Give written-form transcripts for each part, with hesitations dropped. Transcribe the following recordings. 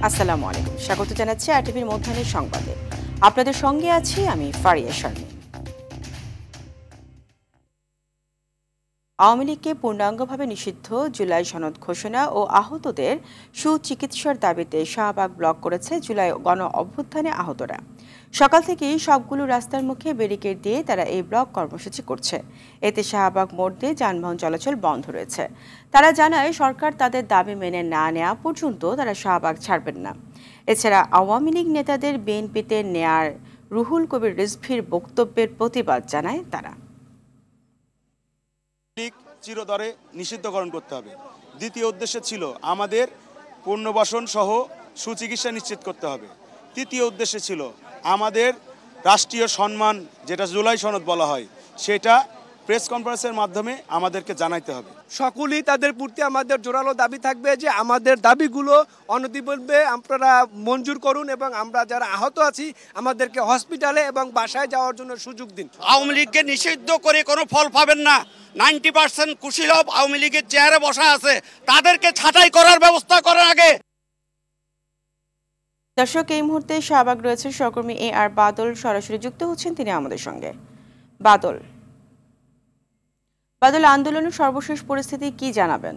আসসালামু আলাইকুম, স্বাগত জানাচ্ছি আরটিভির মধ্যাহ্নের সংবাদে। আপনাদের সঙ্গে আছি আমি ফারিয়া শারমিন। আওয়ামী লীগকে পূর্ণাঙ্গভাবে নিষিদ্ধ জুলাই সনদ ঘোষণা ও আহতদের সুচিকিৎসার দাবিতে শাহবাগ ব্লক করেছে জুলাই গণ অভ্যুত্থানে আহতরা। সকাল থেকেই সবগুলো রাস্তার মুখে ব্যারিকেড দিয়ে তারা এই ব্লক কর্মসূচি করছে। এতে শাহবাগ মোড় দিয়ে যানবাহন চলাচল বন্ধ রয়েছে। তারা জানায় সরকার তাদের দাবি মেনে না নেওয়া পর্যন্ত তারা শাহবাগ ছাড়বেন না। এছাড়া আওয়ামী লীগ নেতাদের বিএনপিতে নেয়ার রুহুল কবির রিজভীর বক্তব্যের প্রতিবাদ জানায় তারা। চিরতরে নিষিদ্ধকরণ করতে হবে। দ্বিতীয় উদ্দেশ্য ছিল আমাদের পুনর্বাসন সহ সুচিকিৎসা নিশ্চিত করতে হবে। তৃতীয় উদ্দেশ্য ছিল আমাদের রাষ্ট্রীয় সম্মান, যেটা জুলাই সনদ বলা হয়, সেটা প্রেস কনফারেন্সের মাধ্যমে আমাদেরকে জানাইতে হবে। সকলেই তাদের প্রতি আমাদের জোরালো দাবি থাকবে যে আমাদের দাবিগুলো অনতিবিলম্বে আপনারা মঞ্জুর করুন এবং আমরা যারা আহত আছি আমাদেরকে হসপিটালে এবং বাসায় যাওয়ার জন্য সুযোগ দিন। আওয়ামী লীগকে নিষিদ্ধ করে কোনো ফল পাবেন না। 90% কুশীলভ আওয়ামী লীগের চেয়ারে বসা আছে, তাদেরকে ছাঁটাই করার ব্যবস্থা করার আগে। দর্শক, এই মুহূর্তে শাহবাগ রয়েছে সহকর্মী AR বাদল, সরাসরি যুক্ত হচ্ছেন তিনি আমাদের সঙ্গে। বাদল, আন্দোলনের সর্বশেষ পরিস্থিতি কি জানাবেন?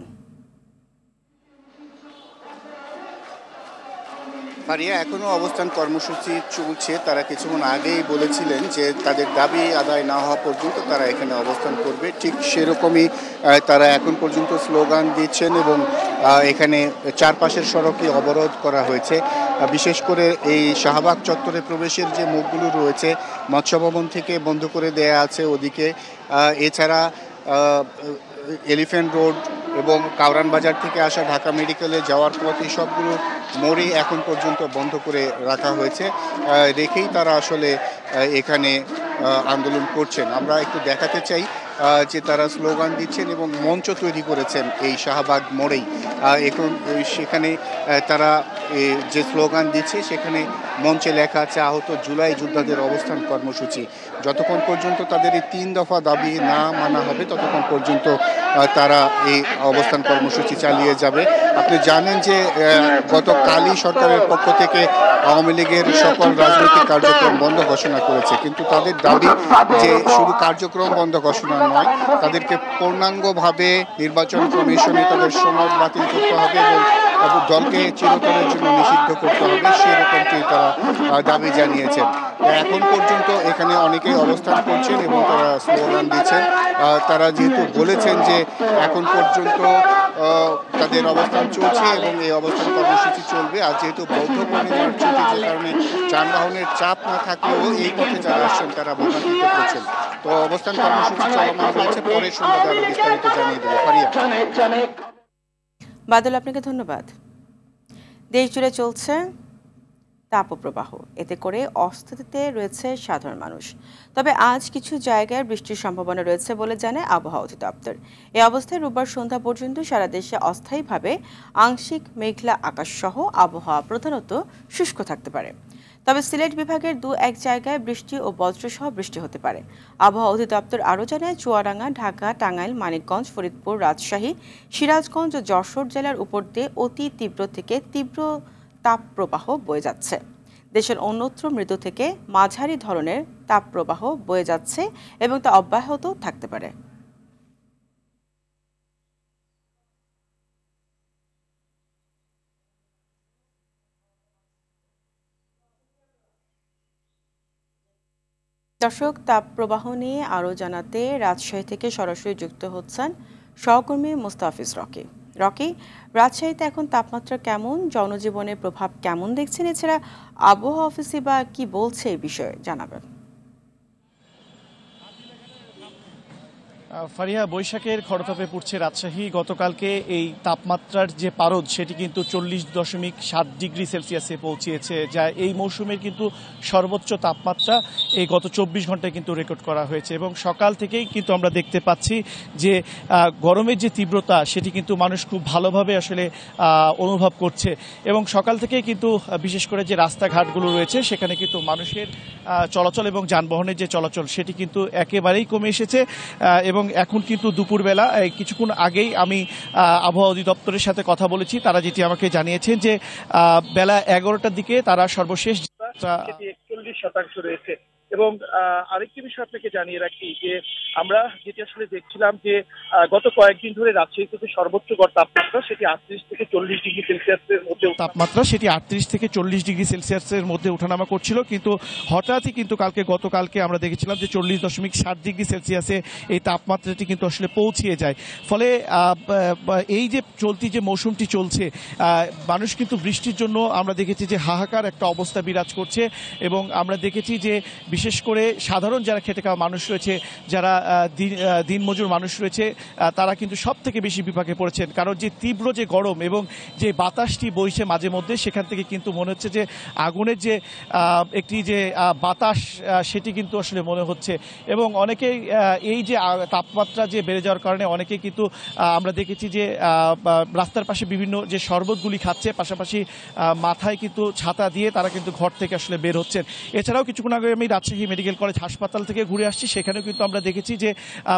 ফারিয়া, এখনো অবস্থান কর্মসূচি চলছে। তারা কিছুক্ষণ আগেই বলেছিলেন যে তাদের দাবি আদায় না হওয়া পর্যন্ত তারা এখানে অবস্থান করবে। ঠিক সেরকমই তারা এখন পর্যন্ত স্লোগান দিচ্ছেন এবং এখানে চারপাশের সড়কে অবরোধ করা হয়েছে। বিশেষ করে এই শাহবাগ চত্বরে প্রবেশের যে মুখগুলো রয়েছে মৎস্য ভবন থেকে বন্ধ করে দেয়া আছে ওদিকে। এছাড়া এলিফ্যান্ট রোড এবং কাউরান বাজার থেকে আসা ঢাকা মেডিকেলে যাওয়ার পথে সবগুলো মোড়ে এখন পর্যন্ত বন্ধ করে রাখা হয়েছে। রেখেই তারা আসলে এখানে আন্দোলন করছেন। আমরা একটু দেখাতে চাই যে তারা স্লোগান দিচ্ছেন এবং মঞ্চ তৈরি করেছেন এই শাহবাগ মোড়েই। এখন সেখানে তারা যে স্লোগান দিচ্ছে সেখানে মঞ্চে লেখা আছে আহত জুলাই যোদ্ধাদের অবস্থান কর্মসূচি। যতক্ষণ পর্যন্ত তাদের এই 3 দফা দাবি না মানা হবে ততক্ষণ পর্যন্ত তারা এই অবস্থান কর্মসূচি চালিয়ে যাবে। আপনি জানেন যে গতকালই সরকারের পক্ষ থেকে আওয়ামী লীগের সকল রাজনৈতিক কার্যক্রম বন্ধ ঘোষণা করেছে, কিন্তু তাদের দাবি যে শুধু কার্যক্রম বন্ধ ঘোষণা নয়, তাদেরকে পূর্ণাঙ্গভাবে নির্বাচন কমিশনে তাদের সনদ বাতিল করতে হবে এবং দলকে চিরতরের জন্য নিষিদ্ধ করতে হবে, সেরকমটি তারা দাবি জানিয়েছেন। এখন পর্যন্ত এখানে অনেকেই অবস্থান করছেন এবং তারা স্লোগান দিচ্ছেন। তারা যেহেতু বলেছেন যে এখন পর্যন্ত তাদের অবস্থান চলছে এবং এই অবস্থান কর্মসূচি চলবে। আর যেহেতু বৌদ্ধ পূর্ণিমার ছুটি, যে কারণে যানবাহনের চাপ না থাকলেও এই পথে যারা আসছেন তারা ভোগান্তিতে পড়ছেন। তো অবস্থান কর্মসূচি চলমান রয়েছে, পরের সংবাদে আরো বিস্তারিত জানিয়ে দেবো। ফারিয়া। বাদল, আপনাকে ধন্যবাদ। দেশ জুড়ে চলছে তাপপ্রবাহ, এতে করে অস্বস্তিতে রয়েছে সাধারণ মানুষ। তবে আজ কিছু জায়গায় বৃষ্টির সম্ভাবনা রয়েছে বলে জানায় আবহাওয়া অধিদপ্তর। এ অবস্থায় রোববার সন্ধ্যা পর্যন্ত সারা দেশে অস্থায়ীভাবে আংশিক মেঘলা আকাশ সহ আবহাওয়া প্রধানত শুষ্ক থাকতে পারে। তবে সিলেট বিভাগের 2-1 জায়গায় বৃষ্টি ও বজ্রসহ বৃষ্টি হতে পারে। আবহাওয়া অধিদপ্তর আরও জানায় চুয়াডাঙ্গা, ঢাকা, টাঙ্গাইল, মানিকগঞ্জ, ফরিদপুর, রাজশাহী, সিরাজগঞ্জ ও যশোর জেলার উপর দিয়ে অতি তীব্র থেকে তীব্র তাপপ্রবাহ বয়ে যাচ্ছে। দেশের অন্যত্র মৃদু থেকে মাঝারি ধরনের তাপপ্রবাহ বয়ে যাচ্ছে এবং তা অব্যাহত থাকতে পারে। দর্শক, তাপপ্রবাহ নিয়ে আরও জানাতে রাজশাহী থেকে সরাসরি যুক্ত হচ্ছেন সহকর্মী মুস্তাফিজ রকি। রকি, রাজশাহীতে এখন তাপমাত্রা কেমন, জনজীবনের প্রভাব কেমন দেখছেন? এছাড়া আবহাওয়া অফিসে বা কি বলছে এই বিষয়ে জানাবেন। ফারিয়া, বৈশাখের খড়তাপে পড়ছে রাজশাহী। গতকালকে এই তাপমাত্রার যে পারদ সেটি কিন্তু 40.7 ডিগ্রি সেলসিয়াসে পৌঁছিয়েছে, যা এই মৌসুমের কিন্তু সর্বোচ্চ তাপমাত্রা এই গত 24 ঘন্টায় কিন্তু রেকর্ড করা হয়েছে। এবং সকাল থেকেই কিন্তু আমরা দেখতে পাচ্ছি যে গরমের যে তীব্রতা সেটি কিন্তু মানুষ খুব ভালোভাবে আসলে অনুভব করছে। এবং সকাল থেকেই কিন্তু বিশেষ করে যে রাস্তাঘাটগুলো রয়েছে সেখানে কিন্তু মানুষের চলাচল এবং যানবাহনের যে চলাচল সেটি কিন্তু একেবারেই কমে এসেছে। এবং এবং এখন কিন্তু দুপুরবেলা কিছুক্ষণ আগেই আমি আবহাওয়া অধিদপ্তরের সাথে কথা বলেছি। তারা যেটি আমাকে জানিয়েছেন যে বেলা 11টার দিকে তারা সর্বশেষ 41% রয়েছে। এবং আরেকটি বিষয় আপনাকে জানিয়ে রাখি যে আমরা যেটি আসলে দেখছিলাম যে গত কয়েকদিন ধরে রাজশাহীতে সর্বোচ্চ গড় তাপমাত্রা সেটি 38 থেকে 40 ডিগ্রি সেলসিয়াসের মধ্যে সেটি 38 থেকে 40 ডিগ্রি সেলসিয়াসের মধ্যে ওঠানামা করছিল, কিন্তু হঠাৎই কিন্তু গতকালকে আমরা দেখেছিলাম যে 40.7 ডিগ্রি সেলসিয়াসে এই তাপমাত্রাটি কিন্তু আসলে পৌঁছিয়ে যায়। ফলে এই যে চলতি যে মৌসুমটি চলছে, মানুষ কিন্তু বৃষ্টির জন্য আমরা দেখেছি যে হাহাকার একটা অবস্থা বিরাজ করছে। এবং আমরা দেখেছি যে বিশেষ করে সাধারণ যারা খেটে খাওয়া মানুষ রয়েছে, যারা দিনমজুর মানুষ রয়েছে, তারা কিন্তু সব থেকে বেশি বিপাকে পড়েছেন। কারণ যে তীব্র যে গরম এবং যে বাতাসটি বইছে মাঝে মধ্যে, সেখান থেকে কিন্তু মনে হচ্ছে যে আগুনের যে একটি যে বাতাস সেটি কিন্তু আসলে মনে হচ্ছে। এবং অনেকেই এই যে তাপমাত্রা যে বেড়ে যাওয়ার কারণে অনেকেই কিন্তু আমরা দেখেছি যে রাস্তার পাশে বিভিন্ন যে শরবতগুলি খাচ্ছে, পাশাপাশি মাথায় কিন্তু ছাতা দিয়ে তারা কিন্তু ঘর থেকে আসলে বের হচ্ছেন। এছাড়াও কিছুক্ষণ আগে আমি রাজশাহী মেডিকেল কলেজ হাসপাতাল থেকে ঘুরে আসছি, সেখানেও কিন্তু আমরা দেখেছি যে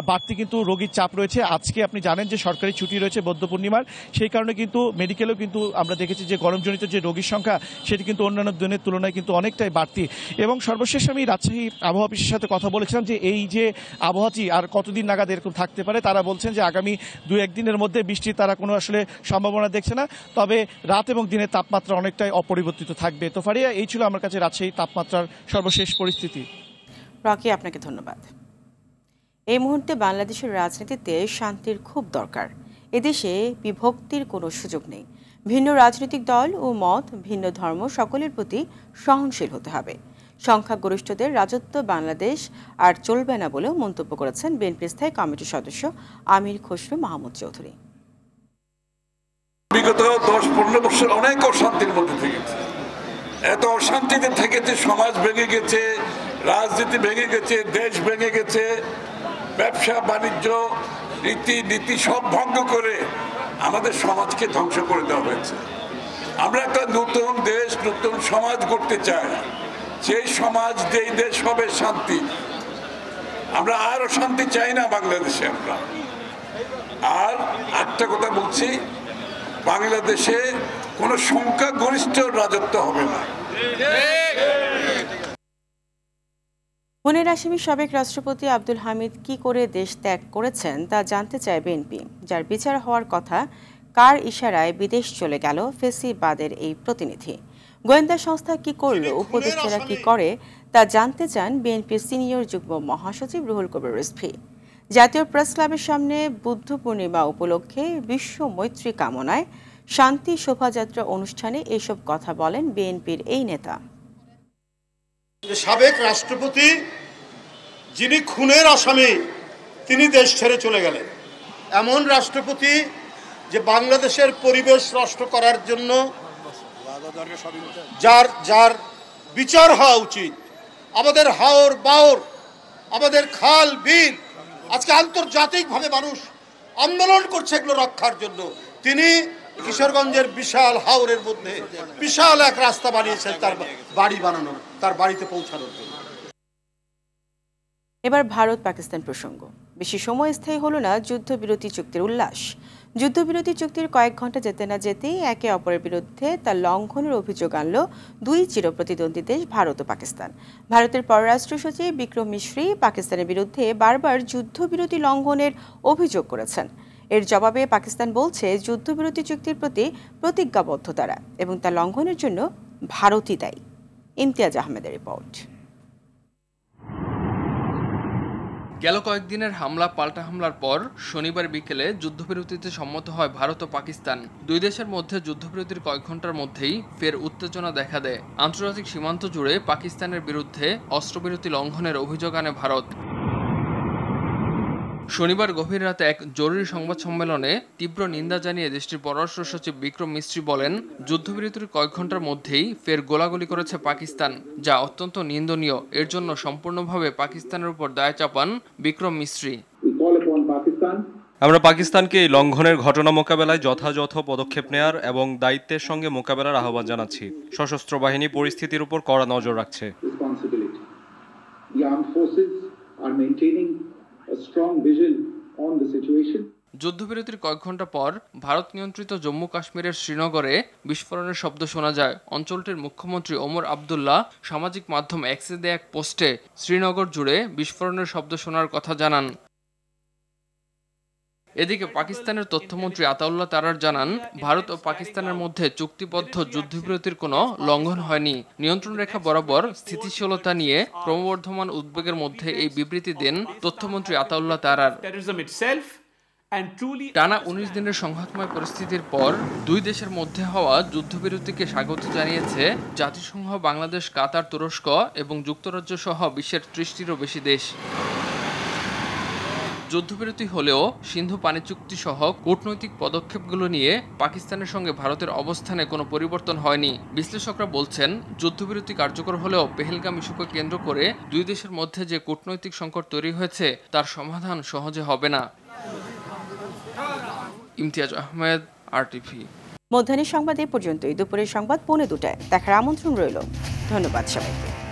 বাড়তি কিন্তু রোগীর চাপ রয়েছে। আজকে আপনি জানেন যে সরকারি ছুটি রয়েছে বৌদ্ধ পূর্ণিমার, সেই কারণে কিন্তু মেডিকেলেও কিন্তু আমরা দেখেছি যে গরমজনিত যে রোগীর সংখ্যা সেটি কিন্তু অন্যান্য দিনের তুলনায় কিন্তু অনেকটাই বাড়তি। এবং সর্বশেষ আমি রাজশাহী আবহাওয়া অফিসের সাথে কথা বলেছিলাম যে এই যে আবহাওয়াটি আর কতদিন নাগাদ এরকম থাকতে পারে। তারা বলছেন যে আগামী 2-1 দিনের মধ্যে বৃষ্টির তারা কোনো আসলে সম্ভাবনা দেখছে না, তবে রাত এবং দিনের তাপমাত্রা অনেকটাই অপরিবর্তিত থাকবে। তো ফারিয়া, এই ছিল আমার কাছে রাজশাহী তাপমাত্রার সর্বশেষ পরিস্থিতি। রকি, আপনাকে ধন্যবাদ। এই মুহূর্তে বাংলাদেশের রাজনীতিতে শান্তির খুব দরকার। এদেশে বিভক্তির কোনো সুযোগ নেই। ভিন্ন রাজনৈতিক দল ও মত, ভিন্ন ধর্ম, সকলের প্রতি সহনশীল হতে হবে। সংখ্যাগরিষ্ঠদের রাজত্ব বাংলাদেশ আর চলবে না বলেও মন্তব্য করেছেন বিএনপির স্থায়ী কমিটির সদস্য আমির খসরু মাহমুদ চৌধুরী। বিগত 10-15 বছর অনেক অশান্তির মধ্যে থেকেছে। এত অশান্তিতে থেকেছে, সমাজ ভেঙে গেছে, রাজনীতি ভেঙে গেছে, দেশ ভেঙে গেছে, ব্যবসা বাণিজ্য রীতি সব ভঙ্গ করে আমাদের সমাজকে ধ্বংস করে দেওয়া হয়েছে। আমরা একটা নতুন দেশ, নতুন সমাজ গড়তে চাই। সেই সমাজ, যেই দেশ হবে শান্তি। আমরা আরো শান্তি চাই না বাংলাদেশে। আমরা আর একটা কথা বলছি, বাংলাদেশে কোনো সংখ্যাগরিষ্ঠ রাজত্ব হবে না। খুনের আসামি সাবেক রাষ্ট্রপতি আব্দুল হামিদ কি করে দেশ ত্যাগ করেছেন তা জানতে চায় বিএনপি। যার বিচার হওয়ার কথা, কার ইশারায় বিদেশ চলে গেল ফেসিবাদের এই প্রতিনিধি? গোয়েন্দা সংস্থা কি করল, উপদেষ্টারা কি করে, তা জানতে চান বিএনপির সিনিয়র যুগ্ম মহাসচিব রুহুল কবির রিজভী। জাতীয় প্রেস ক্লাবের সামনে বুদ্ধ পূর্ণিমা উপলক্ষে বিশ্ব মৈত্রী কামনায় শান্তি শোভাযাত্রা অনুষ্ঠানে এসব কথা বলেন বিএনপির এই নেতা। সাবেক রাষ্ট্রপতি যিনি খুনের আসামি, তিনি দেশ ছেড়ে চলে গেলেন। এমন রাষ্ট্রপতি যে বাংলাদেশের পরিবেশ নষ্ট করার জন্য যার বিচার হওয়া উচিত, আমাদের হাওর বাওর, আমাদের খাল বিল, আজকে আন্তর্জাতিকভাবে মানুষ আন্দোলন করছে এগুলো রক্ষার জন্য, তিনি কিশোরগঞ্জের বিশাল হাওরের মধ্যে বিশাল এক রাস্তা বানিয়েছেন তার বাড়ি বানানোর, তার বাড়িতে পৌঁছানোর জন্য। এবার ভারত পাকিস্তান প্রসঙ্গ। বেশি সময় স্থায়ী হলো না যুদ্ধবিরতি চুক্তির উল্লাস। যুদ্ধবিরতি চুক্তির কয়েক ঘন্টা যেতে না যেতেই একে অপরের বিরুদ্ধে তা লঙ্ঘনের অভিযোগ আনল দুই চিরপ্রতিদ্বন্দ্বী দেশ ভারত ও পাকিস্তান। ভারতের পররাষ্ট্র সচিব বিক্রম মিশ্রি পাকিস্তানের বিরুদ্ধে বারবার যুদ্ধবিরতি লঙ্ঘনের অভিযোগ করেছেন। এর জবাবে পাকিস্তান বলছে যুদ্ধবিরতি চুক্তির প্রতি প্রতিজ্ঞাবদ্ধ তারা এবং তা লঙ্ঘনের জন্য ভারতই দায়ী। ইমতিয়াজ আহমেদের রিপোর্ট। গেল কয়েকদিনের হামলা পাল্টা হামলার পর শনিবার বিকেলে যুদ্ধবিরতিতে সম্মত হয় ভারত ও পাকিস্তান। দুই দেশের মধ্যে যুদ্ধবিরতির কয়েক ঘন্টার মধ্যেই ফের উত্তেজনা দেখা দেয়। আন্তর্জাতিক সীমান্ত জুড়ে পাকিস্তানের বিরুদ্ধে অস্ত্রবিরতি লঙ্ঘনের অভিযোগ আনে ভারত। শনিবার গভীর রাতে এক জরুরি সংবাদ সম্মেলনে তীব্র নিন্দা জানিয়ে দেশটির পররাষ্ট্র সচিব বিক্রম মিশ্রি বলেন, যুদ্ধবিরতির কয়েক ঘন্টার মধ্যেই ফের গোলাগুলি করেছে পাকিস্তান, যা অত্যন্ত নিন্দনীয়। এর জন্য সম্পূর্ণভাবে পাকিস্তানের উপর দায় চাপান বিক্রম মিশ্রি। আমরা পাকিস্তানকে এই লঙ্ঘনের ঘটনা মোকাবেলায় যথাযথ পদক্ষেপ নেয়ার এবং দায়িত্বের সঙ্গে মোকাবেলার আহ্বান জানাচ্ছি। সশস্ত্র বাহিনী পরিস্থিতির উপর কড়া নজর রাখছে। A strong vision on the situation. যুদ্ধবিরতির কয়েক ঘন্টা পর ভারত নিয়ন্ত্রিত জম্মু কাশ্মীরের শ্রীনগরে বিস্ফোরণের শব্দ শোনা যায়। অঞ্চলটির মুখ্যমন্ত্রী ওমর আবদুল্লাহ সামাজিক মাধ্যম এক্সে দেয়া এক পোস্টে শ্রীনগর জুড়ে বিস্ফোরণের শব্দ শোনার কথা জানান। এদিকে পাকিস্তানের তথ্যমন্ত্রী আতাউল্লাহ তারার জানান, ভারত ও পাকিস্তানের মধ্যে চুক্তিবদ্ধ যুদ্ধবিরতির কোনো লঙ্ঘন হয়নি। নিয়ন্ত্রণ রেখা বরাবর স্থিতিশীলতা নিয়ে ক্রমবর্ধমান উদ্বেগের মধ্যে এই বিবৃতি দেন তথ্যমন্ত্রী আতাউল্লাহ তারার। টানা ১৯ দিনের সংঘাতময় পরিস্থিতির পর দুই দেশের মধ্যে হওয়া যুদ্ধবিরতিকে স্বাগত জানিয়েছে জাতিসংঘ, বাংলাদেশ, কাতার, তুরস্ক এবং যুক্তরাজ্য সহ বিশ্বের ৩০টিরও বেশি দেশ। যুদ্ধবিরতি হলেও সিন্ধু পানি চুক্তি সহ কূটনৈতিক পদক্ষেপগুলো নিয়ে পাকিস্তানের সঙ্গে ভারতের অবস্থানে কোনো পরিবর্তন হয়নি। বিশ্লেষকরা বলছেন, যুদ্ধবিরতি কার্যকর হলেও পেহেলগাম ইস্যুকে কেন্দ্র করে দুই দেশের মধ্যে যে কূটনৈতিক সংকট তৈরি হয়েছে তার সমাধান সহজে হবে না। ইমতিয়াজ আহমেদ, RTV। মধ্যাহ্নের সংবাদ এ পর্যন্তই। দুপুরের সংবাদ 2:45 দেখার আমন্ত্রণ রইল। ধন্যবাদ সবাইকে।